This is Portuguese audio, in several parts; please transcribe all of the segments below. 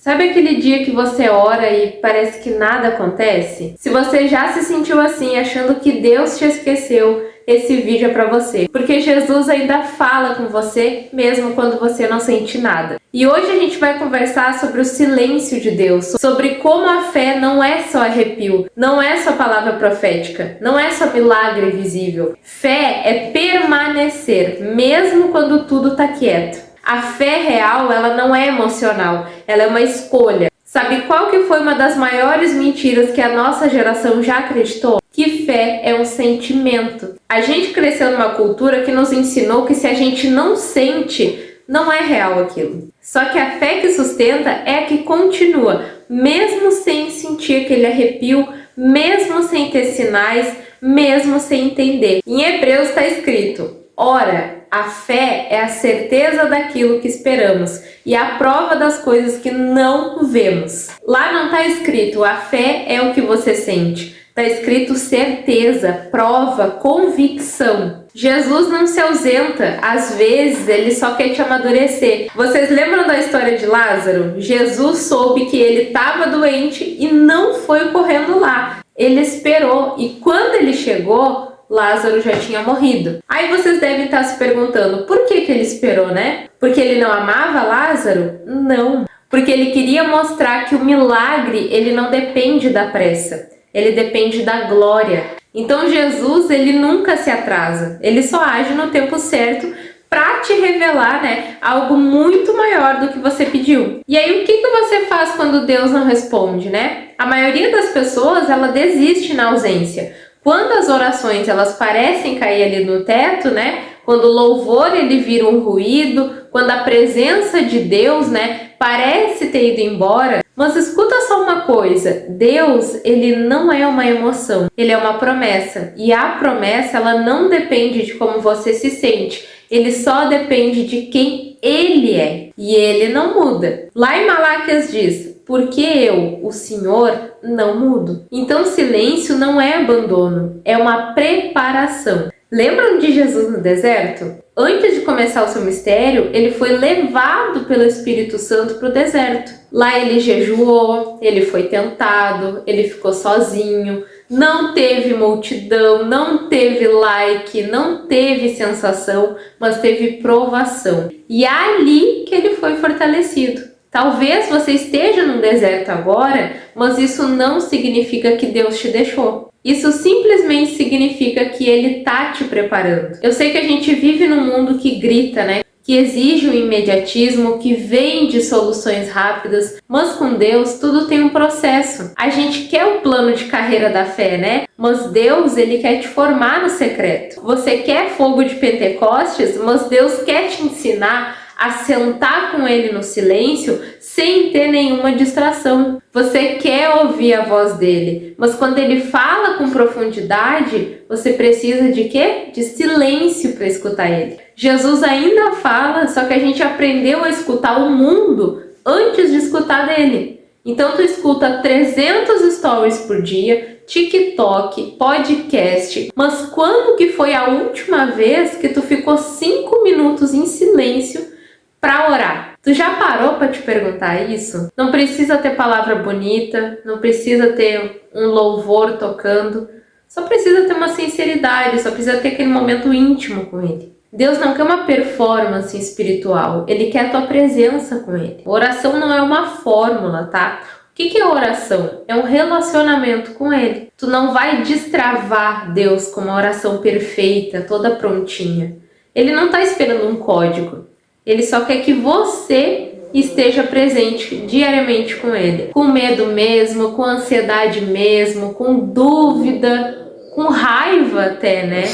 Sabe aquele dia que você ora e parece que nada acontece? Se você já se sentiu assim, achando que Deus te esqueceu, esse vídeo é para você. Porque Jesus ainda fala com você, mesmo quando você não sente nada. E hoje a gente vai conversar sobre o silêncio de Deus, sobre como a fé não é só arrepio, não é só palavra profética, não é só milagre visível. Fé é permanecer, mesmo quando tudo tá quieto. A fé real, ela não é emocional, ela é uma escolha. Sabe qual que foi uma das maiores mentiras que a nossa geração já acreditou? Que fé é um sentimento. A gente cresceu numa cultura que nos ensinou que se a gente não sente, não é real aquilo. Só que a fé que sustenta é a que continua, mesmo sem sentir aquele arrepio, mesmo sem ter sinais, mesmo sem entender. Em Hebreus está escrito: ora, a fé é a certeza daquilo que esperamos e a prova das coisas que não vemos. Lá não está escrito a fé é o que você sente. Está escrito certeza, prova, convicção. Jesus não se ausenta, às vezes ele só quer te amadurecer. Vocês lembram da história de Lázaro? Jesus soube que ele estava doente e não foi correndo lá. Ele esperou e quando ele chegou, Lázaro já tinha morrido. Aí vocês devem estar se perguntando, por que ele esperou, né? Porque ele não amava Lázaro? Não. Porque ele queria mostrar que o milagre, ele não depende da pressa. Ele depende da glória. Então Jesus, ele nunca se atrasa. Ele só age no tempo certo para te revelar, né, algo muito maior do que você pediu. E aí o que você faz quando Deus não responde, né? A maioria das pessoas, ela desiste na ausência. Quando as orações elas parecem cair ali no teto, né? Quando o louvor ele vira um ruído, quando a presença de Deus, né, parece ter ido embora. Mas escuta só uma coisa, Deus, ele não é uma emoção, ele é uma promessa. E a promessa, ela não depende de como você se sente, ele só depende de quem ele é. E ele não muda. Lá em Malaquias diz: porque eu, o Senhor, não mudo. Então silêncio não é abandono, é uma preparação. Lembram de Jesus no deserto? Antes de começar o seu mistério, ele foi levado pelo Espírito Santo para o deserto. Lá ele jejuou, ele foi tentado, ele ficou sozinho, não teve multidão, não teve like, não teve sensação, mas teve provação. E é ali que ele foi fortalecido. Talvez você esteja num deserto agora, mas isso não significa que Deus te deixou. Isso simplesmente significa que Ele está te preparando. Eu sei que a gente vive num mundo que grita, né? Que exige um imediatismo, que vem de soluções rápidas, mas com Deus tudo tem um processo. A gente quer o plano de carreira da fé, né? Mas Deus, Ele quer te formar no secreto. Você quer fogo de Pentecostes, mas Deus quer te ensinar a sentar com Ele no silêncio sem ter nenhuma distração. Você quer ouvir a voz dele, mas quando ele fala com profundidade, você precisa de quê? De silêncio para escutar ele. Jesus ainda fala, só que a gente aprendeu a escutar o mundo antes de escutar dele. Então tu escuta 300 stories por dia, TikTok, podcast, mas quando que foi a última vez que tu ficou 5 minutos em silêncio para orar? Tu já parou para te perguntar isso? Não precisa ter palavra bonita, não precisa ter um louvor tocando, só precisa ter uma sinceridade, só precisa ter aquele momento íntimo com Ele. Deus não quer uma performance espiritual, Ele quer a tua presença com Ele. Oração não é uma fórmula, tá? O que é oração? É um relacionamento com Ele. Tu não vai destravar Deus com uma oração perfeita, toda prontinha. Ele não está esperando um código. Ele só quer que você esteja presente diariamente com Ele. Com medo mesmo, com ansiedade mesmo, com dúvida, com raiva até, né?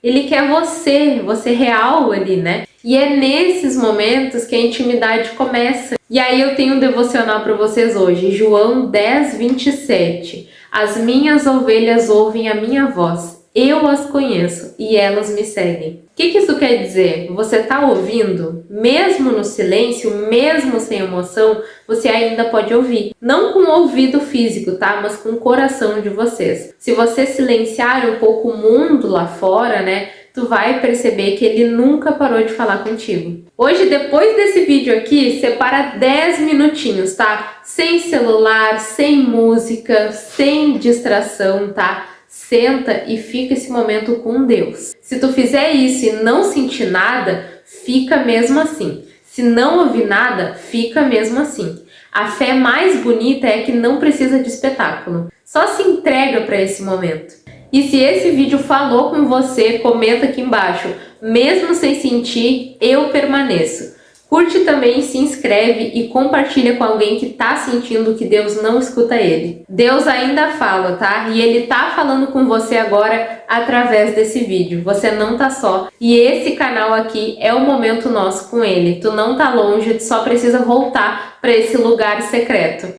Ele quer você real ali, né? E é nesses momentos que a intimidade começa. E aí eu tenho um devocional para vocês hoje, João 10:27. As minhas ovelhas ouvem a minha voz. Eu as conheço e elas me seguem. O que isso quer dizer? Você está ouvindo? Mesmo no silêncio, mesmo sem emoção, você ainda pode ouvir. Não com o ouvido físico, tá? Mas com o coração de vocês. Se você silenciar um pouco o mundo lá fora, né? tu vai perceber que ele nunca parou de falar contigo. Hoje, depois desse vídeo aqui, separa 10 minutinhos, tá? Sem celular, sem música, sem distração, tá? Senta e fica esse momento com Deus. Se tu fizer isso e não sentir nada, fica mesmo assim. Se não ouvir nada, fica mesmo assim. A fé mais bonita é que não precisa de espetáculo. Só se entrega para esse momento. E se esse vídeo falou com você, comenta aqui embaixo. Mesmo sem sentir, eu permaneço. Curte também, se inscreve e compartilha com alguém que tá sentindo que Deus não escuta ele. Deus ainda fala, tá? E ele tá falando com você agora através desse vídeo. Você não tá só. E esse canal aqui é o momento nosso com ele. Tu não tá longe, tu só precisa voltar para esse lugar secreto.